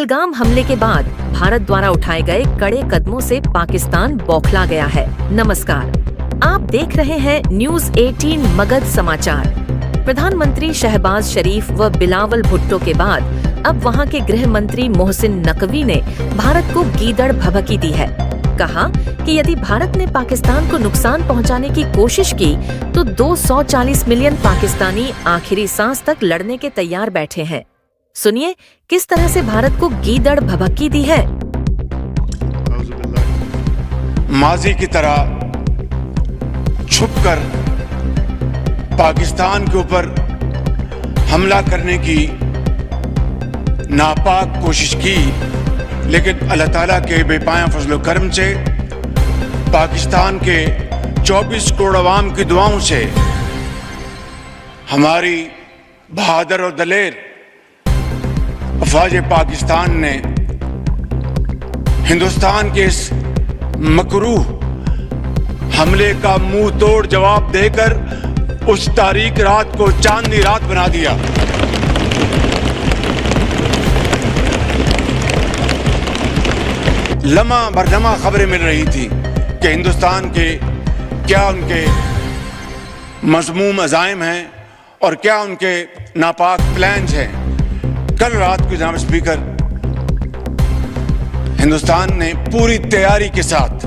पहलगाम हमले के बाद भारत द्वारा उठाए गए कड़े कदमों से पाकिस्तान बौखला गया है। नमस्कार, आप देख रहे हैं न्यूज 18 मगध समाचार। प्रधानमंत्री शहबाज शरीफ व बिलावल भुट्टो के बाद अब वहां के गृह मंत्री मोहसिन नकवी ने भारत को गीदड़ भभकी दी है। कहा कि यदि भारत ने पाकिस्तान को नुकसान पहुंचाने की कोशिश की तो 240 मिलियन पाकिस्तानी आखिरी सांस तक लड़ने के तैयार बैठे हैं। सुनिए किस तरह से भारत को गीदड़ भभकी दी है। माजी की तरह छुपकर पाकिस्तान के ऊपर हमला करने की नापाक कोशिश की, लेकिन अल्लाह ताला के बेपाया फजलो करम से पाकिस्तान के 24 करोड़ अवाम की दुआओं से हमारी बहादुर और दलेर अफवाज पाकिस्तान ने हिंदुस्तान के इस मकरूह हमले का मुंह तोड़ जवाब देकर उस तारीख रात को चांदनी रात बना दिया। लम्हा बरलम्हा खबरें मिल रही थी कि हिंदुस्तान के क्या उनके मज़मूम अज़ाइम हैं और क्या उनके नापाक प्लान्स हैं। कल रात को जनाब स्पीकर, हिंदुस्तान ने पूरी तैयारी के साथ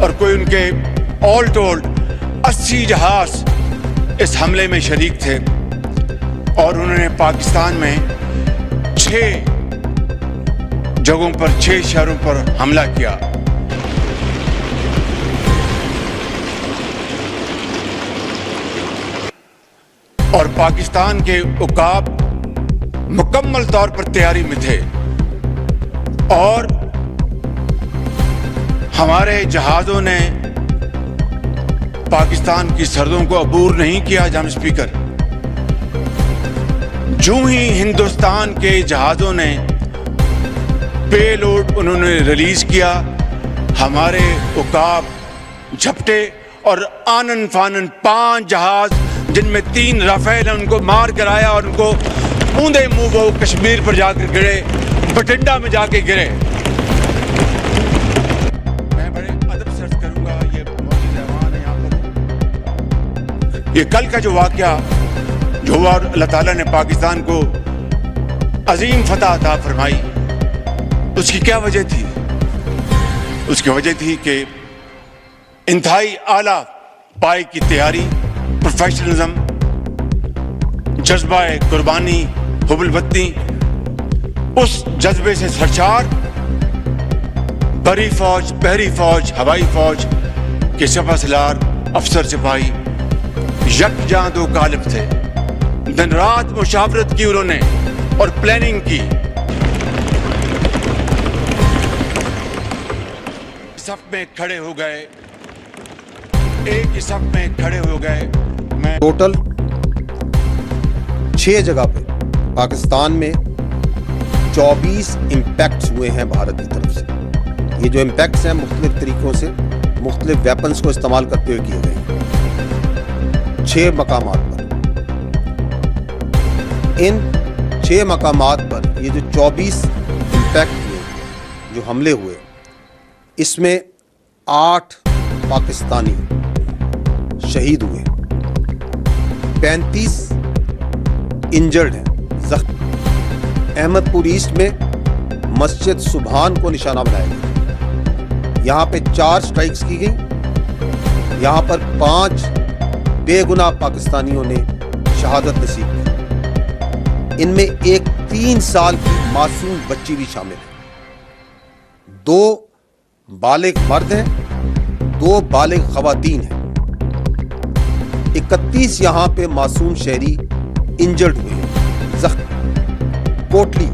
और कोई उनके ऑल टोल्ड 80 जहाज इस हमले में शरीक थे और उन्होंने पाकिस्तान में 6 जगहों पर 6 शहरों पर हमला किया। और पाकिस्तान के उकाब मुकम्मल तौर पर तैयारी में थे और हमारे जहाजों ने पाकिस्तान की सरहदों को अबूर नहीं किया। जनाब स्पीकर, जो ही हिंदुस्तान के जहाजों ने पेलोड उन्होंने रिलीज किया, हमारे उकाब झपटे और आनन फानन 5 जहाज जिनमें 3 राफेल हैं उनको मार कराया और उनको ऊंधे मुंह वो कश्मीर पर जाकर गिरे, बठिंडा में जाके गिरे। मैं बड़े अदब से अर्ज करूंगा, ये मौजूद रहमान है यहाँ पर। ये कल का जो वाकया जो हुआ, अल्लाह ताला ने पाकिस्तान को अजीम फतह अता फरमाई, उसकी क्या वजह थी? उसकी वजह थी कि इंतहाई आला पाए की तैयारी, प्रोफेशनलिज्म, जज्बा कुर्बानी, हुब्बुल वतनी, उस जज्बे से सरचार बरी फौज, बहरी फौज, हवाई फौज के सफा सलार अफसर सिपाही यकजां दो गालिब थे। दिन रात मुशावरत की उन्होंने और प्लानिंग की। सफ में खड़े हो गए, एक ही सफ में खड़े हो गए। मैं टोटल 6 जगह पे पाकिस्तान में 24 इम्पैक्ट्स हुए हैं भारत की तरफ से। ये जो इम्पैक्ट्स हैं मुख्तलिफ तरीकों से मुख्तलिफ वेपन्स को इस्तेमाल करते हुए किए गए हैं 6 मकामात पर। इन 6 मकामात पर ये जो 24 इम्पैक्ट हुए, जो हमले हुए, इसमें 8 पाकिस्तानी शहीद हुए, 35 इंजर्ड हैं, जख्मी। अहमदपुर ईस्ट में मस्जिद सुबहान को निशाना बनाया गया। यहाँ पे 4 स्ट्राइक्स की गई। यहाँ पर 5 बेगुनाह पाकिस्तानियों ने शहादत नसीब की। इनमें एक 3 साल की मासूम बच्ची भी शामिल है। 2 बालिग मर्द हैं, 2 बालिग खवातीन हैं। 31 यहाँ पे मासूम शहरी इंजर्ड हुए हैं, जख्मी। कोटली,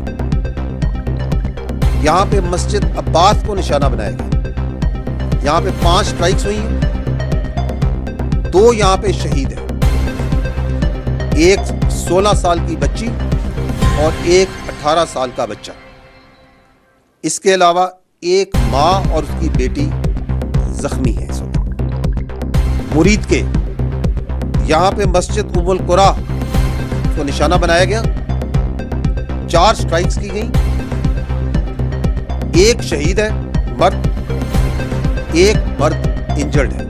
यहाँ पे मस्जिद अब्बास को निशाना बनाया गया। यहाँ पे 5 स्ट्राइक्स हुई हैं, 2 यहाँ पे शहीद हैं। एक 16 साल की बच्ची और एक 18 साल का बच्चा। इसके अलावा एक माँ और उसकी बेटी जख्मी है। इस वक्त मुरीद के यहाँ पे मस्जिद उम्मुल कुरा को निशाना बनाया गया। 4 स्ट्राइक्स की गई, एक शहीद है मर्द, एक मर्द इंजर्ड है,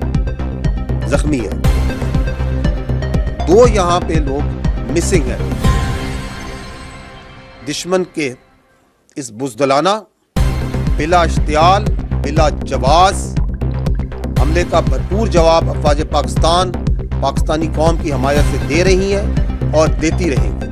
जख्मी है। 2 यहां पे लोग मिसिंग है। दुश्मन के इस बुज़दिलाना, बिला इश्तियाल, बिला जवाज हमले का भरपूर जवाब अफवाज पाकिस्तान पाकिस्तानी कौम की हमायत से दे रही हैं और देती रहेंगी।